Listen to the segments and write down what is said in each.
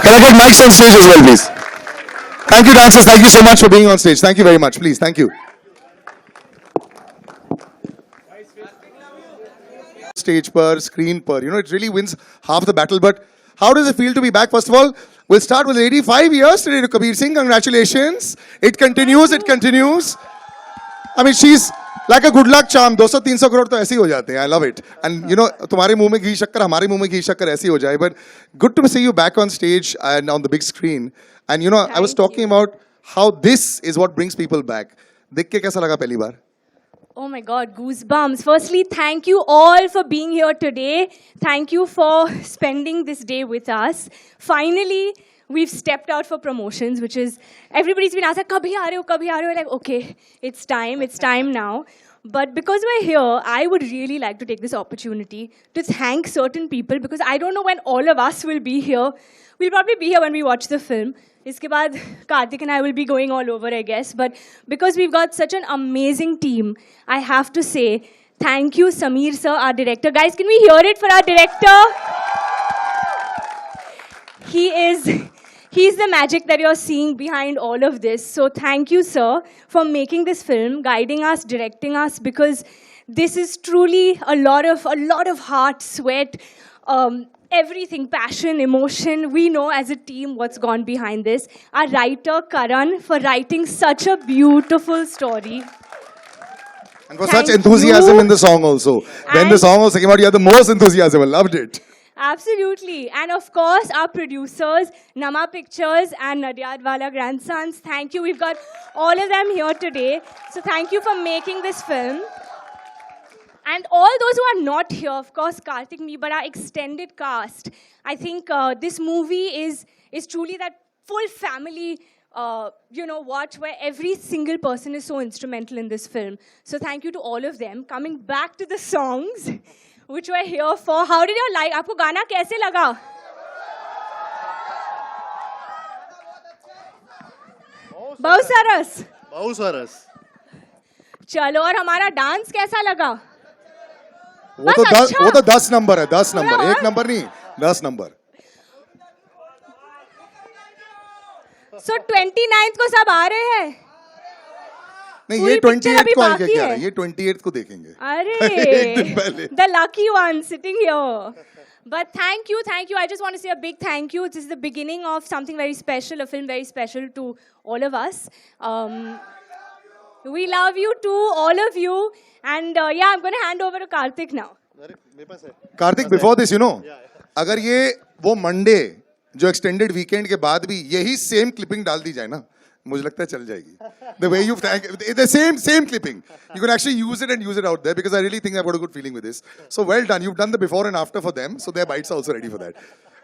Can I get mics on stage as well, please? Thank you, dancers. Thank you so much for being on stage. Thank you very much. Please, thank you. Stage per, screen per. It really wins half the battle. But how does it feel to be back? First of all, we'll start with 85 years today to Kabir Singh. Congratulations. It continues, it continues. I mean, she's like a good luck charm. 200-300 crore तो ऐसे ही हो जाते हैं. I love it. And तुम्हारे मुंह में घी शक्कर, हमारे मुंह में घी शक्कर ऐसे ही हो जाए. But good to see you back on stage and on the big screen. And I was talking about how this is what brings people back. देख के कैसा लगा पहली बार? Oh my God, goosebumps. Firstly, thank you all for being here today. Thank you for spending this day with us. Finally, we've stepped out for promotions, which is, everybody's been asking, kabhi aa rahe ho, kabhi aa rahe ho? Like, okay, it's time now. But because we're here, I would really like to take this opportunity to thank certain people, because I don't know when all of us will be here. We'll probably be here when we watch the film. Iske baad, Karthik and I will be going all over, I guess. But because we've got such an amazing team, I have to say, thank you, Sameer sir, our director. Guys, can we hear it for our director? He's the magic that you're seeing behind all of this. So thank you, sir, for making this film, guiding us, directing us, because this is truly a lot of heart, sweat, everything, passion, emotion. We know as a team what's gone behind this. Our writer, Karan, for writing such a beautiful story. And for such enthusiasm in the song also. When the song also came out, you had the most enthusiasm. I loved it. Absolutely. And of course, our producers, Nama Pictures and Nadyadwala Grandsons. Thank you. We've got all of them here today. So thank you for making this film. And all those who are not here, of course, Karthik, me, but our extended cast. I think this movie is truly that full family, watch where every single person is so instrumental in this film. So thank you to all of them. Coming back to the songs, which we're here for. How did you like? आपको गाना कैसे लगा? बहुत सरस. बहुत सरस. चलो, और हमारा dance कैसा लगा? वो तो 10 नंबर है, 10 नंबर, एक नंबर नहीं, 10 नंबर. So 29th को सब आ रहे हैं? नहीं, ये 28th को आएंगे क्या? ये 28th को देखेंगे. अरे, the lucky one sitting here. But thank you. I just want to say a big thank you. This is the beginning of something very special, a film very special to all of us. We love you too, all of you. And I'm going to hand over to Karthik now. Karthik, before this, अगर ये वो Monday जो extended weekend के बाद भी यही same clipping डाल दी जाए ना, मुझे लगता है चल जाएगी. The way you thank, the same clipping. You can actually use it and use it out there, because I really think I've got a good feeling with this. So well done. You've done the before and after for them, so their bites are also ready for that.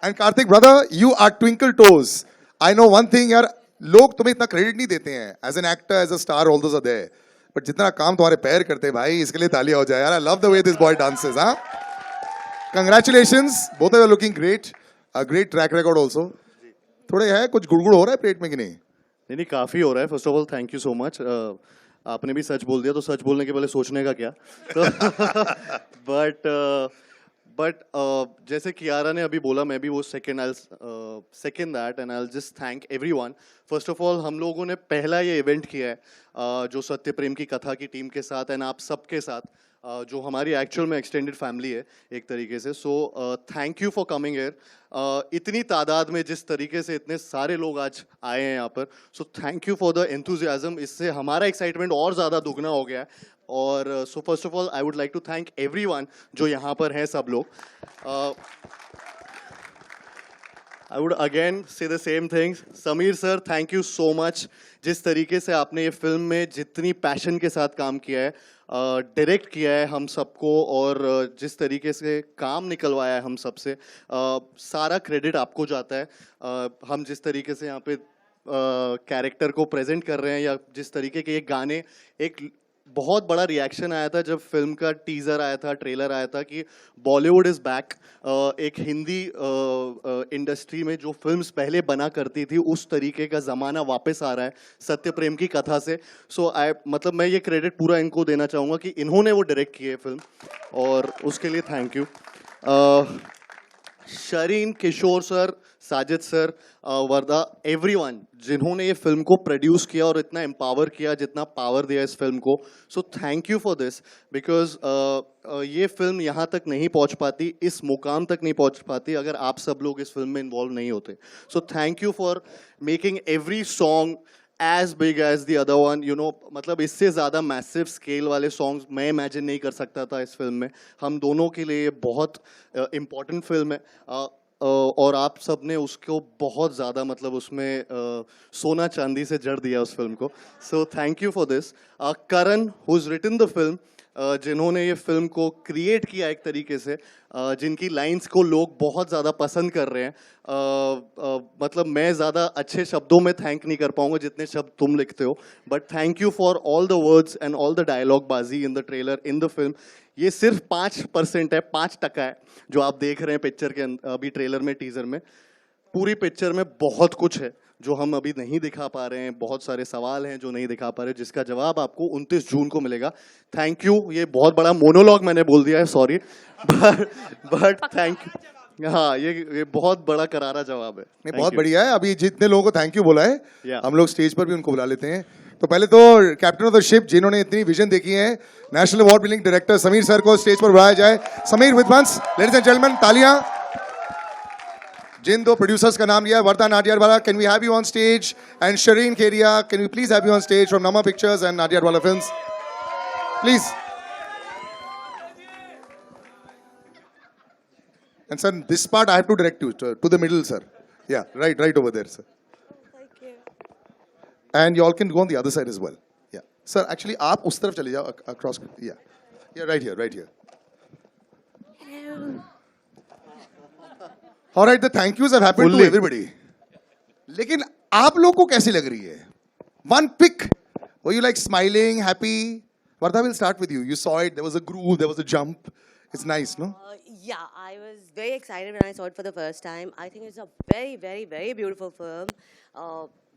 And Karthik, brother, you are twinkle toes. I know one thing, यार, लोग तुम्हें इतना credit नहीं देते हैं. As an actor, as a star, all those are there. But जितना काम तुम्हारे पैर करते हैं भाई, इसके लिए तालियां हो जाए यार. I love the way this boy dances, huh? Congratulations, both of you are looking great. A great track record also. थोड़े है कुछ गुड़गुड़ हो रहा है पेट में कि नहीं? नहीं, काफ़ी हो रहा है. First of all thank you so much. आपने भी सच बोल दिया, तो सच बोलने के पहले सोचने का क्या. बट जैसे कियारा ने अभी बोला, मैं भी वो second that and I just thank everyone. First of all, हम लोगों ने पहला ये इवेंट किया है जो सत्य प्रेम की कथा की टीम के साथ एंड आप सबके साथ, जो हमारी एक्चुअल में एक्सटेंडेड फैमिली है एक तरीके से. सो thank you for coming here. इतनी तादाद में जिस तरीके से इतने सारे लोग आज आए हैं यहाँ पर, सो thank you for the enthusiasm. इससे हमारा एक्साइटमेंट और ज़्यादा दुगना हो गया है. और so first of all I would like to thank everyone जो यहाँ पर हैं सब लोग. I would again say the same things. Sameer sir, thank you so much. जिस तरीके से आपने ये फिल्म में जितनी पैशन के साथ काम किया है, डायरेक्ट किया है हम सबको, और जिस तरीके से काम निकलवाया है हम सबसे, सारा क्रेडिट आपको जाता है. हम जिस तरीके से यहाँ पे कैरेक्टर को प्रेजेंट कर रहे हैं, या जिस तरीके के ये गाने, एक बहुत बड़ा रिएक्शन आया था जब फिल्म का टीज़र आया था, ट्रेलर आया था कि बॉलीवुड इज़ बैक. एक हिंदी इंडस्ट्री में जो फिल्म्स पहले बना करती थी, उस तरीके का ज़माना वापस आ रहा है सत्य प्रेम की कथा से. सो मतलब मैं ये क्रेडिट पूरा इनको देना चाहूँगा कि इन्होंने वो डायरेक्ट किए फिल्म, और उसके लिए thank you. Shareen, Kishore sir, Sajid sir, Warda, everyone जिन्होंने ये फिल्म को प्रोड्यूस किया और इतना एम्पावर किया, जितना पावर दिया इस फिल्म को. So thank you for this, because ये फिल्म यहाँ तक नहीं पहुँच पाती, इस मुकाम तक नहीं पहुँच पाती अगर आप सब लोग इस फिल्म में इन्वॉल्व नहीं होते. सो thank you for making every song as big as the other one, you know, मतलब इससे ज़्यादा मैसिव स्केल वाले सॉन्ग्स मैं इमेजिन नहीं कर सकता था इस फिल्म में. हम दोनों के लिए ये बहुत इम्पोर्टेंट फिल्म है, और आप सब ने उसको बहुत ज़्यादा मतलब उसमें सोना चांदी से जड़ दिया उस फिल्म को. So thank you for this. Karan, who is written the film, जिन्होंने ये फिल्म को क्रिएट किया एक तरीके से, जिनकी लाइंस को लोग बहुत ज़्यादा पसंद कर रहे हैं. मतलब मैं ज़्यादा अच्छे शब्दों में थैंक नहीं कर पाऊंगा जितने शब्द तुम लिखते हो, but thank you for all the words and all the dialogue बाजी in the trailer, in the film. ये सिर्फ 5% है, 5% है जो आप देख रहे हैं पिक्चर के अभी ट्रेलर में, टीजर में. पूरी पिक्चर में बहुत कुछ है जो हम अभी नहीं दिखा पा रहे हैं. बहुत सारे सवाल हैं जो नहीं दिखा पा रहे, जिसका जवाब आपको 29 जून को मिलेगा. Thank you. ये बहुत बड़ा मोनोलॉग मैंने बोल दिया है, सॉरी, बट थैंक यू. हाँ, ये बहुत बड़ा करारा जवाब है. नहीं, बहुत बढ़िया है. अभी जितने लोगों को थैंक यू बोला है, Yeah. हम लोग स्टेज पर भी उनको बुला लेते हैं. तो पहले तो कैप्टन ऑफ द शिप जिन्होंने इतनी विजन देखी है, national award winning director Sameer sir को स्टेज पर बुलाया जाए. Sameer Vidwans, ladies and gentleman, तालियां. जिन दो प्रोड्यूसर्स का नाम लिया, Warda Nadiadwala, can we have you on stage, and Shareen Kheria, can we please have you on stage from Nama pictures and Nadiadwala films, please. And sir, this part I have to direct you to the middle, sir. Yeah, right over there, sir. Thank you. And you all can go on the other side as well. Yeah, sir. Actually, आप उस तरफ चले जाओ across. Yeah, right here. All right, the thank yous have happened to Fully. everybody. लेकिन आप लोग को कैसी लग रही है? One pick. Were you like smiling, happy? Vardha, will start with you. You saw it. There was a groove. There was a jump. It's nice, no? Yeah, I was very excited when I saw it for the first time. I think it's a very, very, very beautiful film.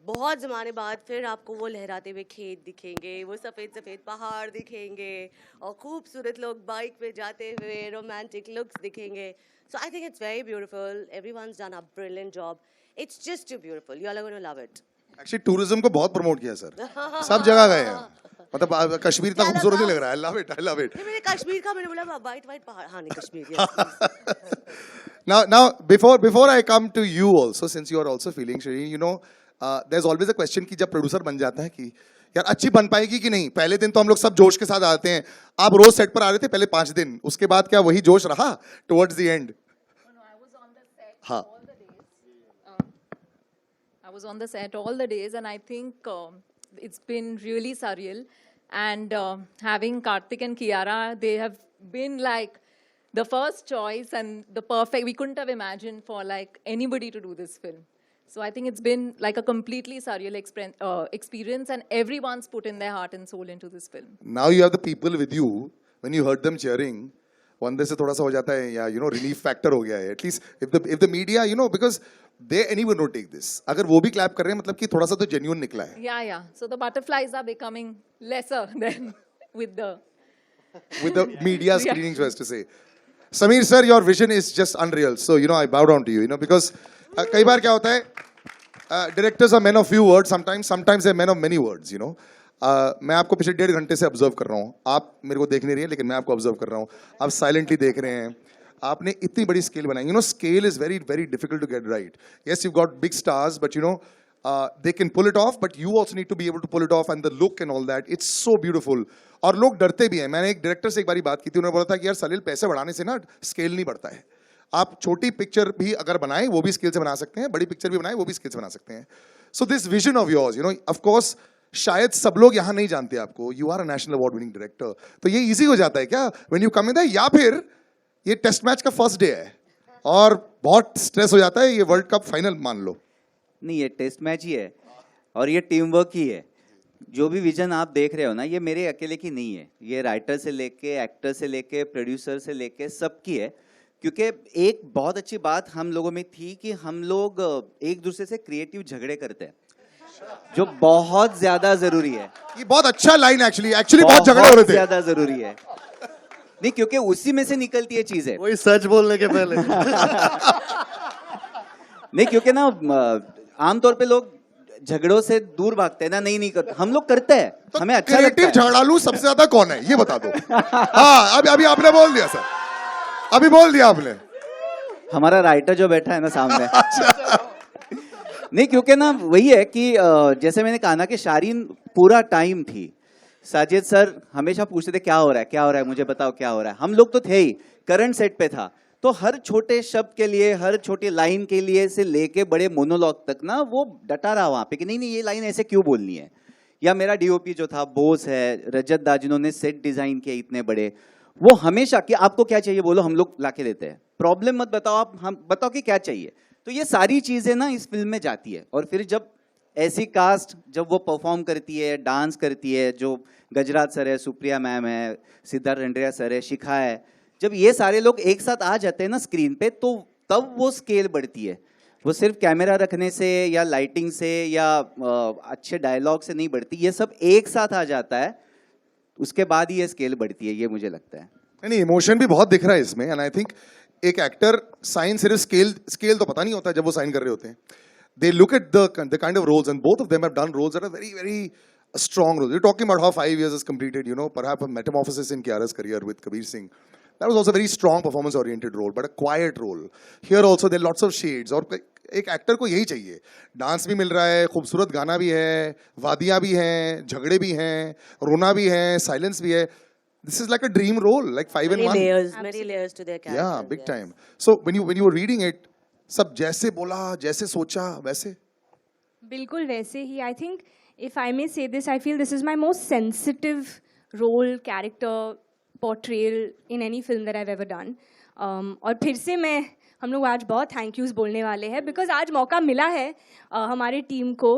बहुत ज़माने बाद फिर आपको वो लहराते हुए खेत दिखेंगे, वो सफ़ेद सफ़ेद पहाड़ दिखेंगे, और खूबसूरत लोग बाइक पे जाते हुए रोमांटिक लुक्स दिखेंगे. So I think it's very beautiful. Everyone's done a brilliant job. It's just too beautiful. You all are going to love it. Actually, tourism को बहुत प्रमोट किया सर. सब जगह गए हैं. मतलब कश्मीर इतना खूबसूरत नहीं लग रहा है. I love it. नहीं, मैंने कश्मीर का मैंने बोला वाइट पहाड़, हाँ नहीं Kashmir. Yes. Now, before I come to you also, since you are also feeling, Shireen, you know, there's always a question कि जब प्रोड्यूसर बन जाता है कि यार अच्छी बन पाएगी कि नहीं. पहले दिन तो हम लोग सब जोश के साथ आते हैं. आप रोज सेट पर आ रहे थे पहले 5 दिन, उसके बाद क्या वही जोश रहा towards the end? हाँ. I was on the set all the days, and I think it's been really surreal. And having Karthik and Kiara, they have been like the first choice and the perfect. We couldn't have imagined for like anybody to do this film. So I think it's been like a completely surreal experience, and everyone's put in their heart and soul into this film. Now you have the people with you. When you heard them cheering, वंदे से थोड़ा सा हो जाता है, या you know relief factor हो गया है. At least if the media, you know, because they anyone would take this. अगर वो भी clap कर रहे हैं मतलब कि थोड़ा सा तो genuine निकला है. Yeah. So the butterflies are becoming lesser than with the media screenings, was to say. Sameer sir, your vision is just unreal. So you know I bow down to you. You know because कई बार क्या होता है, directors are men of few words. Sometimes they're men of many words. You know. मैं आपको पिछले 1.5 घंटे से observe कर रहा हूँ. आप मेरे को देख नहीं रही हैं, लेकिन मैं आपको ऑब्जर्व कर रहा हूँ. आप साइलेंटली देख रहे हैं. आपने इतनी बड़ी स्केल बनाई. You know scale is very very difficult to get right. Yes you got big stars, but you know they can pull it off, but you also need to be able to pull it off, and the look and all that, it's so beautiful. और लोग डरते भी हैं. मैंने एक director से एक बारी बात की थी, उन्होंने बोला था कि यार सलील पैसे बढ़ाने से ना स्केल नहीं बढ़ता है. आप छोटी पिक्चर भी अगर बनाए वो भी स्केल से बना सकते हैं, बड़ी पिक्चर भी बनाए वो भी स्केल से बना सकते हैं. So this vision of yours, you know, of course शायद सब लोग यहाँ नहीं जानते आपको. You are a national award winning director. तो ये इजी हो जाता है क्या when you come in the, या फिर ये टेस्ट मैच का फर्स्ट डे है और बहुत स्ट्रेस हो जाता है, ये वर्ल्ड कप फाइनल मान लो? नहीं, ये टेस्ट मैच ही है और ये टीम वर्क ही है. जो भी विजन आप देख रहे हो ना, ये मेरे अकेले की नहीं है. ये राइटर से लेके, एक्टर से लेके, प्रोड्यूसर से लेके सबकी है. क्योंकि एक बहुत अच्छी बात हम लोगों में थी कि हम लोग एक दूसरे से क्रिएटिव झगड़े करते हैं, जो बहुत ज्यादा जरूरी है. ये बहुत अच्छा लाइन एक्चुअली बहुत झगड़े हो रहे थे. ज्यादा जरूरी है. नहीं, क्योंकि उसी में से निकलती है चीजें। वही सच बोलने के पहले। नहीं, क्योंकि ना आमतौर पे लोग झगड़ों से दूर भागते हैं ना, नहीं करते, हम लोग करते हैं, हमें अच्छा लगता क्रिएटिव है। झगड़ालू सबसे ज्यादा कौन है ये बता दो। हाँ, अभी आपने बोल दिया सर, अभी बोल दिया आपने। हमारा राइटर जो बैठा है ना सामने। नहीं, क्योंकि ना वही है कि जैसे मैंने कहा ना कि शारीन पूरा टाइम थी, साजिद सर हमेशा पूछते थे क्या हो रहा है, मुझे बताओ क्या हो रहा है। हम लोग तो थे ही, करंट सेट पे था, तो हर छोटे शब्द के लिए, हर छोटी लाइन के लिए से लेके बड़े मोनोलॉग तक ना वो डटा रहा वहां पे कि नहीं ये लाइन ऐसे क्यों बोलनी है। या मेरा डीओपी जो था बोस है, रजत दा जिन्होंने सेट डिजाइन किए इतने बड़े, वो हमेशा कि आपको क्या चाहिए बोलो, हम लोग लाके देते हैं, प्रॉब्लम मत बताओ, आप हम बताओ कि क्या चाहिए। तो ये सारी चीजें ना इस फिल्म में जाती है। और फिर जब ऐसी कास्ट जब वो परफॉर्म करती है, डांस करती है, जो गजराज सर है, सुप्रिया मैम है, सिद्धार्थ रंड्रिया सर है, शिखा है, जब ये सारे लोग एक साथ आ जाते हैं ना स्क्रीन पे, तो तब वो स्केल बढ़ती है। वो सिर्फ कैमरा रखने से या लाइटिंग से या अच्छे डायलॉग से नहीं बढ़ती, ये सब एक साथ आ जाता है, उसके बाद ही ये स्केल बढ़ती है, ये मुझे लगता है। नहीं, इमोशन भी बहुत दिख रहा है इसमें। एंड आई थिंक एक एक्टर साइन सिर्फ स्केल तो पता नहीं होता जब वो साइन कर रहे होते हैं। They look at the kind of roles, and both of them have done roles that are very, very strong roles. You're talking about how 5 years is completed, you know, perhaps a metamorphosis in Kiara's career with Kabir Singh. That was also a very strong performance-oriented role, but a quiet role. Here also there are lots of shades. और एक actor को यही चाहिए, dance भी मिल रहा है, खूबसूरत गाना भी है, वादियाँ भी हैं, झगड़े भी हैं, रोना भी है, साइलेंस भी है. This is like a dream role, like 5 in 1. Many layers to their character. Yeah, big time. So when you were reading it, सब जैसे बोला, जैसे सोचा वैसे? बिल्कुल वैसे ही. I think if I may say this, I feel this is my most sensitive role, character, portrayal in any film that I've ever done. और फिर से हम लोग आज बहुत थैंक यूज़ बोलने वाले हैं, बिकॉज आज मौका मिला है हमारे टीम को,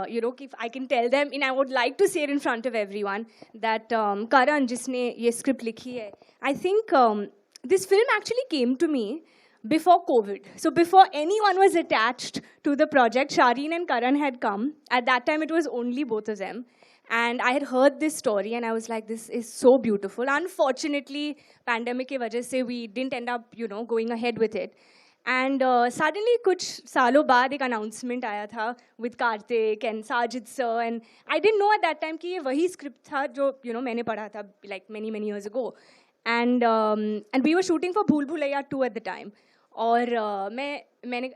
you know, कि I can tell them, and I would like to say it in front of everyone, that Karan जिसने ये स्क्रिप्ट लिखी है, I think this film actually came to me before COVID. So before anyone was attached to the project, Shireen and Karan had come. At that time, it was only both of them. And I had heard this story and I was like, this is so beautiful. Unfortunately, pandemic ke wajah se we didn't end up, you know, going ahead with it. And suddenly, kuch saalon baad ek announcement aaya tha with Karthik and Sajid sir. And I didn't know at that time ki ye wahi script tha jo, you know, maine padha tha like many years ago. And we were shooting for Bhool Bhulaiya 2 at the time. और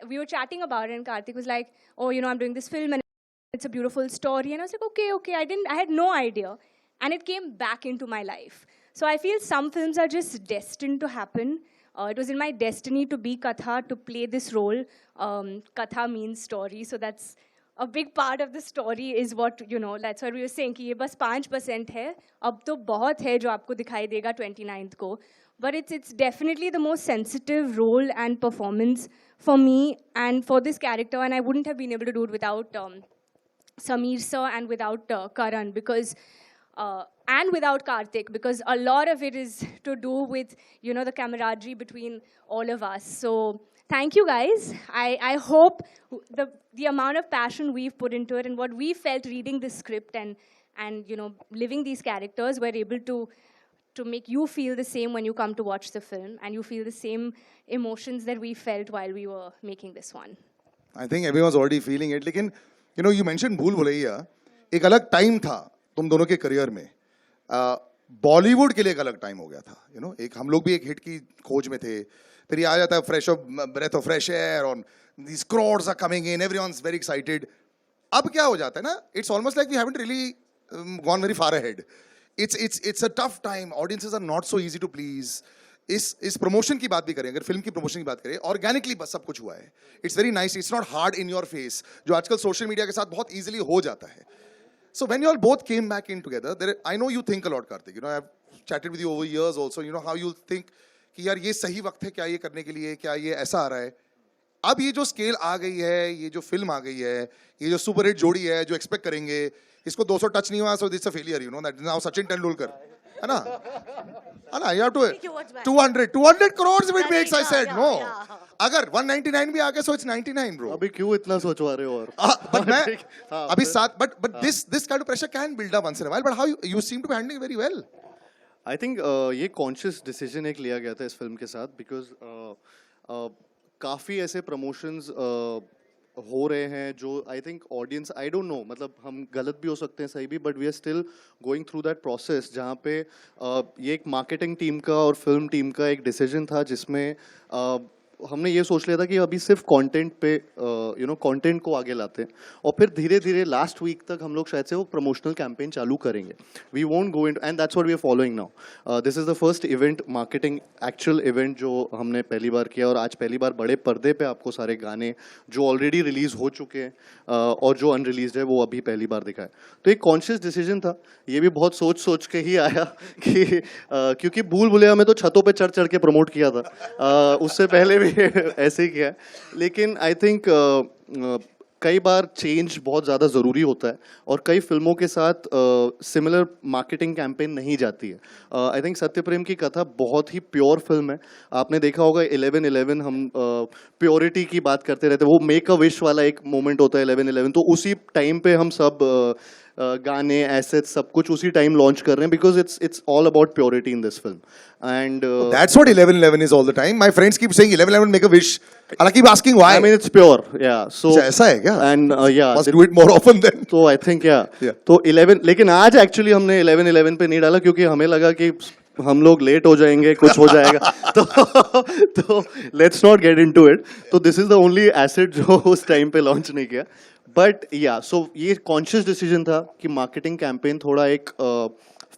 we were chatting about it and Karthik was like, oh, you know, I'm doing this film and it's a beautiful story. And I was like, okay, I had no idea. And it came back into my life. So I feel some films are just destined to happen. It was in my destiny to be Katha, to play this role. Katha means story. So that's a big part of the story is what, you know, that's what we were saying, कि ये बस 5% है, अब तो बहुत है जो आपको दिखाई देगा 29th को. But it's definitely the most sensitive role and performance for me and for this character, and I wouldn't have been able to do it without Sameer sir and without Karan, because and without Karthik, because a lot of it is to do with, you know, the camaraderie between all of us. So thank you guys. I hope the amount of passion we've put into it and what we felt reading this script and you know, living these characters, we're able to make you feel the same when you come to watch the film, and you feel the same emotions that we felt while we were making this one. I think everyone's already feeling it. लेकिन you know, you mentioned भूल भुलैया, एक अलग time था तुम दोनों के career में. बॉलीवुड के लिए एक अलग टाइम हो गया था. You know, एक हम लोग भी एक हिट की खोज में थे. फिर ये आ जाता है fresh of breath of fresh air, और these crowds are coming in, everyone's very excited. अब क्या हो जाता है ना? It's almost like we haven't really gone very far ahead. It's a tough time. Audiences are not so easy to please. इस promotion की बात भी करें, अगर फिल्म की प्रमोशन की बात करें, ऑर्गेनिकली बस सब कुछ हुआ है. It's very nice. It's not hard in your face, जो आजकल सोशल मीडिया के साथ बहुत इजीली हो जाता है. So when you all both came back in together, I know you think a lot, Karthik. You know, I've chatted with you over years also. You know how you think कि यार ये सही वक्त है क्या ये करने के लिए, क्या ये ऐसा आ रहा है. अब ये जो स्केल आ गई है, ये जो फिल्म आ गई है, ये जो सुपर हिट जोड़ी है, जो एक्सपेक्ट करेंगे, इसको 200 टच नहीं हुआ, so it's a failure. You know that now Sachin Tendulkar, है ना? You have to 200 crores it makes. I said no. अगर 199 भी आ गया, so it's 99, bro. अभी क्यों इतना सोचवा रहे हो? और but मैं अभी साथ, but this kind of pressure can build up once in a while. But how you seem to be handling it very well. I think ये कॉन्शियस डिसीजन एक लिया गया था इस फिल्म के साथ बिकॉज काफ़ी ऐसे प्रमोशंस हो रहे हैं जो I think audience I don't know मतलब हम गलत भी हो सकते हैं सही भी but we are still going through that process जहाँ पे ये एक मार्केटिंग टीम का और फिल्म टीम का एक डिसीजन था जिसमें हमने ये सोच लिया था कि अभी सिर्फ कंटेंट पे कंटेंट को आगे लाते हैं और फिर धीरे धीरे लास्ट वीक तक हम लोग शायद से वो प्रमोशनल कैंपेन चालू करेंगे we won't go in and that's what we are following now this is the first event marketing actual event जो हमने पहली बार किया और आज पहली बार बड़े पर्दे पे आपको सारे गाने जो ऑलरेडी रिलीज हो चुके हैं और जो अनरिलीज है वो अभी पहली बार दिखा है तो एक कॉन्शियस डिसीजन था ये भी बहुत सोच सोच के ही आया कि क्योंकि भूल भुलैया में तो छतों पे चढ़ चढ़ के प्रमोट किया था उससे पहले भी ऐसे ही किया है लेकिन आई थिंक कई बार चेंज बहुत ज़्यादा ज़रूरी होता है और कई फिल्मों के साथ सिमिलर मार्केटिंग कैंपेन नहीं जाती है आई थिंक सत्यप्रेम की कथा बहुत ही प्योर फिल्म है आपने देखा होगा 11/11 हम प्योरिटी की बात करते रहते हैं वो मेक अ विश वाला एक मोमेंट होता है 11/11 तो उसी टाइम पे हम सब गाने एसेट्स सब कुछ उसी टाइम लॉन्च कर रहे हैं because it's all about purity in this film and That's what 11/11 is all the time. My friends keep saying 11/11 make a wish. And I keep asking why. I mean it's pure yeah so अच्छा, ऐसा है क्या? and yeah Must do it more often then. तो I think Yeah. तो 11 लेकिन आज actually हमने 11/11 पे नहीं डाला क्योंकि हमें लगा कि हम लोग लेट हो जाएंगे कुछ हो जाएगा तो let's not get into it तो this is the only asset जो उस टाइम पे लॉन्च नहीं किया बट या सो ये कॉन्शियस डिसीजन था कि मार्केटिंग कैंपेन थोड़ा एक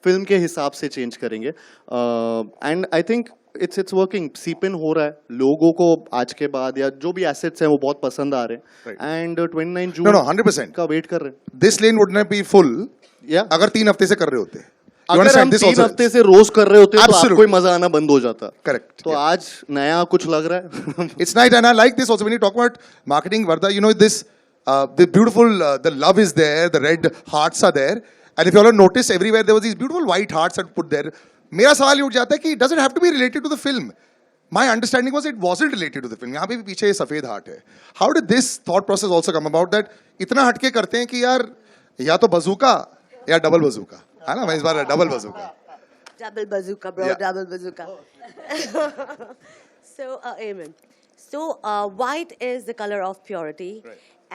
फिल्म के हिसाब से चेंज करेंगे and I think it's working सीप इन हो रहा है लोगों को आज के बाद या जो भी एसेट्स हैं वो बहुत पसंद आ रहे हैं एंड 29 जून No, 100%. का वेट कर रहे हैं This lane would not be full या अगर 3 हफ्ते से कर रहे होते. You अगर हम understand this 3 also? हफ्ते से रोज कर रहे होते तो Absolutely. आपको ही मजा आना बंद हो जाता Correct. तो आज नया कुछ लग रहा है It's nice, and I like this also when you talk about marketing, Vardha. You know this, the beautiful, the love is there, the red hearts are there, and if you all have noticed, everywhere there was these beautiful white hearts that put there. मेरा सवाल ये उठ जाता है कि does it have to be related to the film? My understanding was it wasn't related to the film. यहाँ पे भी पीछे ये सफेद हार्ट है. How did this thought process also come about that इतना हटके करते हैं कि यार या तो बजूका या डबल बजूका है ना मैं इस बार double बजूका. Double bazooka, bro. Yeah. Double bazooka. So, amen. So, white is the color of purity,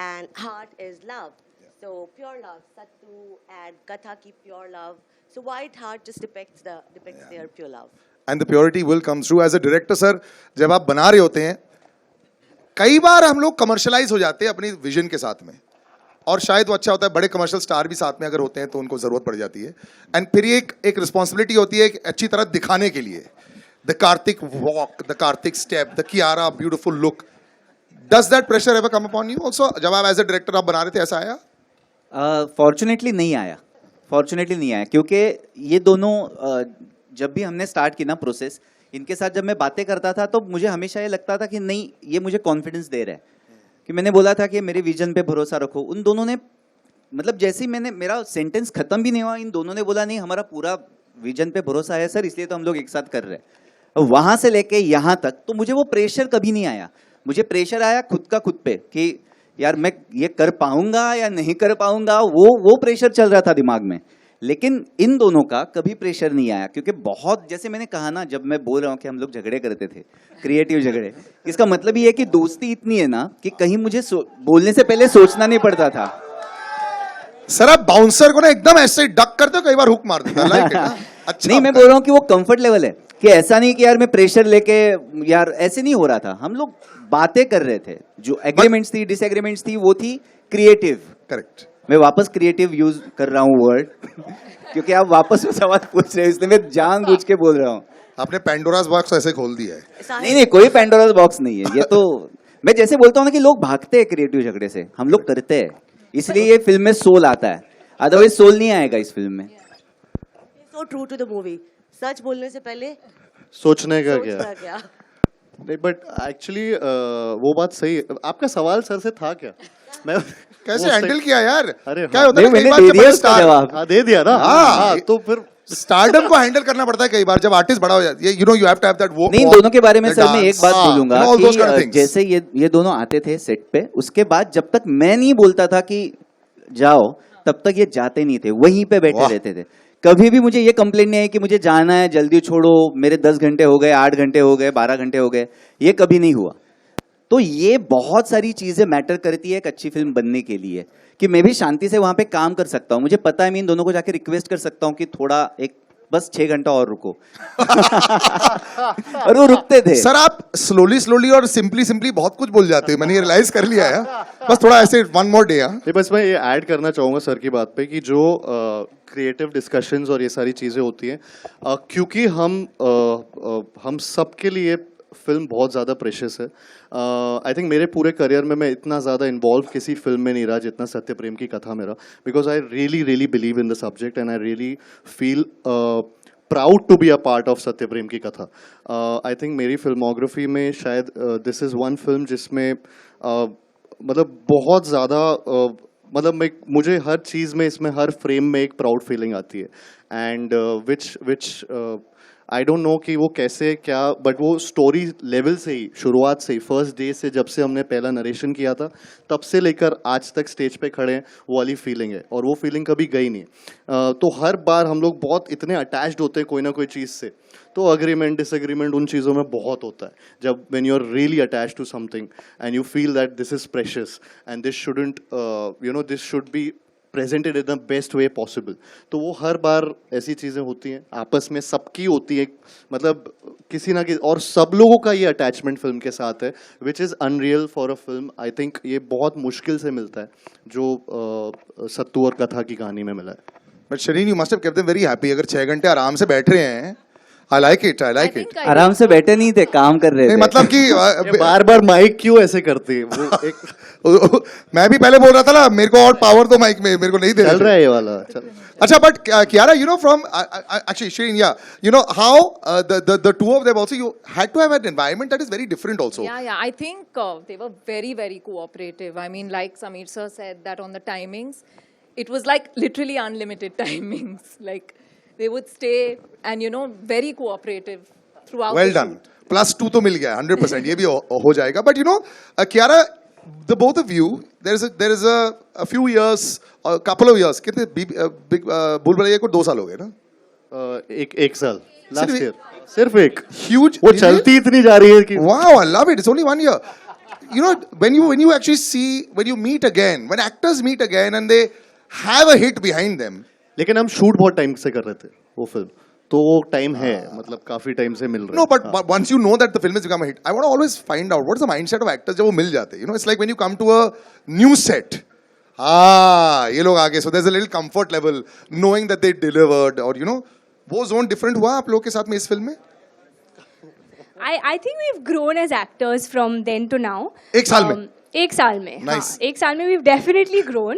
and heart is love. So, pure love. Sattu and Katha ki pure love. So, white heart just depicts their pure love. And the purity will come through as a director sir जब आप बना रहे होते हैं कई बार हम लोग commercialise हो जाते हैं अपनी विजन के साथ में और शायद वो अच्छा होता है बड़े कमर्शियल स्टार भी साथ में अगर होते हैं तो उनको जरूरत पड़ जाती है एंड फिर एक रिस्पॉन्सिबिलिटी होती है एक अच्छी तरह दिखाने के लिए the Kartik walk the Kartik step the Kiara beautiful look does that pressure ever come upon you also जब आप एज अ डायरेक्टर आप बना रहे थे ऐसा आया फॉर्चुनेटली नहीं आया क्योंकि ये दोनों जब भी हमने स्टार्ट की ना प्रोसेस इनके साथ जब मैं बातें करता था तो मुझे हमेशा ये लगता था कि नहीं ये मुझे कॉन्फिडेंस दे रहा है कि मैंने बोला था कि मेरे विजन पे भरोसा रखो उन दोनों ने मतलब जैसे ही मैंने मेरा सेंटेंस खत्म भी नहीं हुआ इन दोनों ने बोला नहीं हमारा पूरा विजन पे भरोसा है सर इसलिए तो हम लोग एक साथ कर रहे हैं वहां से लेके यहाँ तक तो मुझे वो प्रेशर कभी नहीं आया मुझे प्रेशर आया खुद पे कि यार मैं ये कर पाऊंगा या नहीं कर पाऊंगा वो प्रेशर चल रहा था दिमाग में लेकिन इन दोनों का कभी प्रेशर नहीं आया क्योंकि बहुत जैसे मैंने कहा ना जब मैं बोल रहा हूँ कि हम लोग झगड़े करते थे क्रिएटिव झगड़े इसका मतलब ये है कि दोस्ती इतनी है ना कि कहीं मुझे बोलने से पहले सोचना नहीं पड़ता था सर आप बाउंसर को ना एकदम ऐसे डक करते हो कई बार हुक मार देते हो like it, ना? अच्छा नहीं मैं बोल रहा हूँ कि वो कंफर्ट लेवल है कि ऐसा नहीं कि यार मैं प्रेशर लेके यार ऐसे नहीं हो रहा था हम लोग बातें कर रहे थे जो एग्रीमेंट्स थी डिसएग्रीमेंट्स थी वो थी क्रिएटिव करेक्ट मैं वापस क्रिएटिव यूज कर रहा हूँ वर्ड क्योंकि आप वापस वो सवाल पूछ रहे हो इसलिए मैं जानबूझ के बोल रहा हूँ आपने पेंडोरास बॉक्स ऐसे खोल दिया है नहीं कोई पेंडोरास बॉक्स नहीं है ये तो मैं जैसे बोलता हूँ ना कि लोग भागते हैं क्रिएटिव झगड़े से हम लोग करते हैं इसलिए ये फिल्म में सोल आता है अदरवाइज सोल नहीं आएगा इस फिल्म में So true to the movie. सच बोलने से पहले सोचने का सोचना क्या क्या? नहीं बट एक्चुअली वो बात सही है आपका सवाल सर से था क्या मैं कैसे हैंडल किया यार अरे क्या हाँ, होता है नहीं, कई मैंने बार दे जब दिया बड़े उसका स्टार जवाब। हाँ दे दिया ना हाँ। हाँ तो फिर स्टारडम को हैंडल करना पड़ता है कई बार जब आर्टिस्ट बड़ा हो जाता है you know you have to have that वो नहीं दोनों के बारे में सर मैं एक बात बोलूंगा कि जैसे ये दोनों आते थे सेट पे उसके बाद जब तक मैं नहीं बोलता था कि जाओ तब तक ये जाते नहीं थे वहीं पे बैठे वाह। रहते थे कभी भी मुझे ये कंप्लेंट नहीं है कि मुझे जाना है, जल्दी छोड़ो, मेरे 10 घंटे हो गए, 8 घंटे हो गए, 12 घंटे हो गए, ये कभी नहीं हुआ। तो ये बहुत सारी चीजें मैटर करती है एक अच्छी फिल्म बनने के लिए, कि मैं भी शांति से वहां पे काम कर सकता हूँ। मुझे पता है मैं इन दोनों को जाके रिक्वेस्ट कर सकता हूँ कि थोड़ा एक बस 6 घंटा और रुको। और वो रुकते थे। सर आप स्लोली और सिंपली बहुत कुछ बोल जाते हैं, मैंने ये रियलाइज कर लिया है। बस थोड़ा ऐसे वन मोर डे। नहीं, बस मैं ये ऐड करना चाहूँगा सर की बात पे कि जो क्रिएटिव डिस्कशंस और ये सारी चीज़ें होती हैं, क्योंकि हम सबके लिए फिल्म बहुत ज़्यादा प्रेशियस है। आई थिंक मेरे पूरे करियर में मैं इतना ज़्यादा इन्वॉल्व किसी फिल्म में नहीं रहा जितना सत्य प्रेम की कथा मेरा, because I really believe in the subject and I really feel proud to be a part of Satya Prem ki कथा। आई थिंक मेरी फिल्मोग्राफी में शायद दिस इज़ वन फिल्म जिसमें मतलब बहुत ज़्यादा मतलब मुझे हर चीज़ में, इसमें हर फ्रेम में एक प्राउड फीलिंग आती है। And which I don't no कि वो कैसे क्या, बट वो स्टोरी लेवल से ही, शुरुआत से ही, फर्स्ट डे से, जब से हमने पहला नरेशन किया था तब से लेकर आज तक स्टेज पे खड़े हैं, वो वाली फीलिंग है और वो फीलिंग कभी गई नहीं। तो हर बार हम लोग बहुत इतने अटैच्ड होते हैं कोई ना कोई चीज़ से, तो अग्रीमेंट डिसएग्रीमेंट उन चीज़ों में बहुत होता है। जब when you are really attached to something and you feel that this is precious and this shouldn't this should be presented in the best way possible, तो वो हर बार ऐसी चीज़ें होती हैं, आपस में सबकी होती है, मतलब किसी ना किसी, और सब लोगों का ये अटैचमेंट फिल्म के साथ है, which is unreal for a film. I think ये बहुत मुश्किल से मिलता है जो सत्तू और कथा की कहानी में मिला है। But Shareen, you must have kept them very happy. अगर 6 घंटे आराम से बैठ रहे हैं, आई लाइक इट। आराम से बैठे नहीं थे, काम कर रहे थे। मतलब कि ये बार बार माइक क्यों ऐसे करती है वो एक मैं भी पहले बोल रहा था ना, मेरे को और पावर दो माइक में, मेरे को नहीं दे चल रहा है ये वाला चल। अच्छा, but Kiara, you know, from actually Shireen, yeah, you know how the two of them also, you had to have an environment that is very different also. Yeah. I think they were very cooperative. I mean, like Sameer sir said that on the timings, it was like literally unlimited timings. Like they would stay and very cooperative throughout. Well the done. shoot. +2 तो मिल गया 100%, ये भी हो जाएगा. But you know, Kiara, the both of you, there is a few years, a couple of years. कितने big भूल भुलैया को 2 साल हो गए ना? एक साल लास्ट सिर्फ ईयर, सिर्फ एक Huge. वो चलती इतनी जा रही है कि Wow, I love it. It's only 1 year. You know, when you actually see, when you meet again, when actors meet again and they have a hit behind them. लेकिन हम शूट बहुत टाइम से कर रहे थे वो फिल्म, तो वो टाइम है, मतलब काफी टाइम से मिल रहा है। No, but once you know that the film has become a hit, I want to always find out what's the mindset of actors जब वो मिल जाते हैं. You know, it's like when you come to a new set. ये लोग आगे, so there's a little comfort level knowing that they delivered, or you know, वो zone different हुआ आप लोग के साथ में इस फिल्म में? I think we've grown as actors from then to now. एक साल में? एक साल में, Nice. हाँ, एक साल में we've definitely grown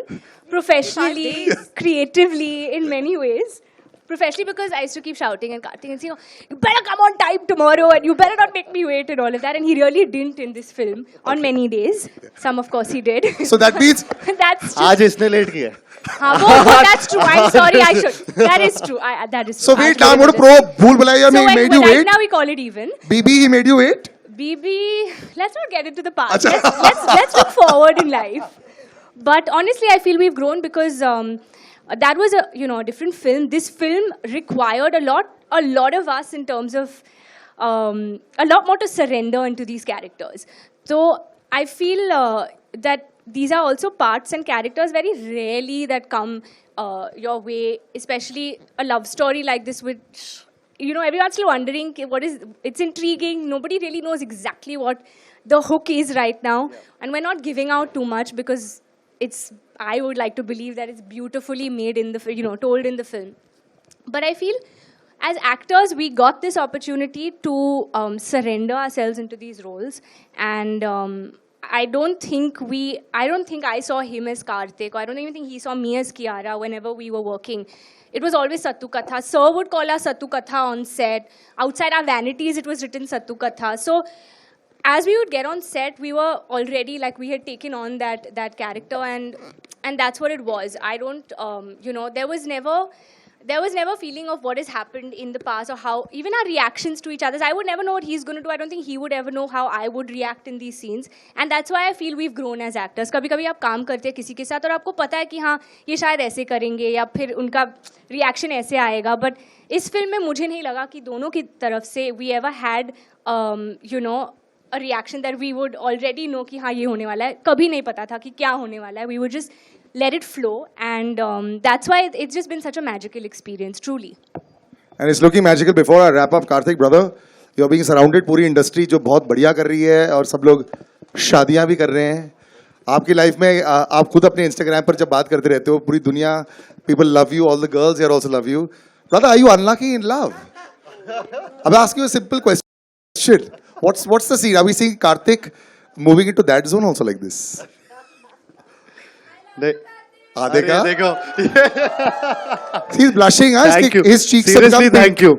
professionally, creatively, in many ways. Professionally, because I used to keep shouting and cutting and saying, you better come on time tomorrow and you better not make me wait and all of that. And he really didn't in this film on many days. Some, of course, he did. So that means That's just, आज इसने late किया। हाँ, that's true. I'm sorry, I should. That is true. That is true. so wait, I'll now give it pro this. भूल Bhulaiyaa So में made you right wait. now we call it even. BB he made you wait. BB, let's not get into the past. Acha. Let's look forward in life. But honestly, I feel we've grown because that was a different film. This film required a lot of us in terms of a lot more to surrender into these characters. So I feel that these are also parts and characters very rarely that come your way, especially a love story like this, which everyone's still wondering what is. It's intriguing. Nobody really knows exactly what the hook is right now, and we're not giving out too much because I would like to believe that it's beautifully made in the told in the film. But I feel as actors we got this opportunity to surrender ourselves into these roles, and I don't think I saw him as Karthik, or I don't even think he saw me as Kiara whenever we were working. It was always Sattu Katha. Sir would call us Sattu Katha on set. Outside our vanities, it was written Sattu Katha. So as we would get on set, we were already we had taken on that character, and that's what it was. I don't, there was never there was never a feeling of what has happened in the past or how even our reactions to each other. I would never know what he's going to do. I don't think he would ever know how I would react in these scenes. And that's why I feel we've grown as actors. कभी-कभी आप काम करते हैं किसी के साथ और आपको पता है कि हाँ ये शायद ऐसे करेंगे या फिर उनका रिएक्शन ऐसे आएगा. बट इस फिल्म में मुझे नहीं लगा कि दोनों की तरफ से we ever had you know a reaction that we would already know कि हाँ ये होने वाला है. कभी नहीं पता था कि क्या होने वाला है. We would just let it flow, and that's why it's just been such a magical experience, truly. And it's looking magical. Before I wrap up, Karthik, brother, you're being surrounded पूरी इंडस्ट्री जो बहुत बढ़िया कर रही है और सब लोग शादियां भी कर रहे हैं. आपकी लाइफ में आप खुद अपने इंस्टाग्राम पर जब बात करते रहते हो पूरी दुनिया people love you, all the girls here also love you. Brother, are you unlucky in love? I'll ask you a simple question. What's the scene? Are we seeing Karthik moving into that zone also like this? नहीं, आधे का? देखो He's blushing. Huh? Thank you His cheeks have seriously become thank you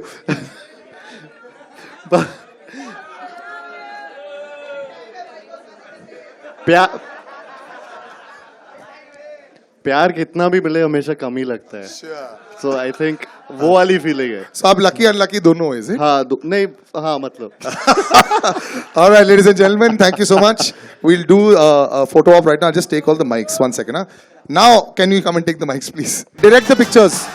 प्यार कितना भी मिले हमेशा कम ही लगता है. सो आई थिंक वो वाली फीलिंग है. So आप lucky unlucky दोनों is it? हाँ नहीं हाँ मतलब All right, ladies and gentlemen, thank you so much. We'll do a photo op right now. I'll just take all the mics. 1 second. Huh? Now, can you come and take the mics, please? Direct the pictures.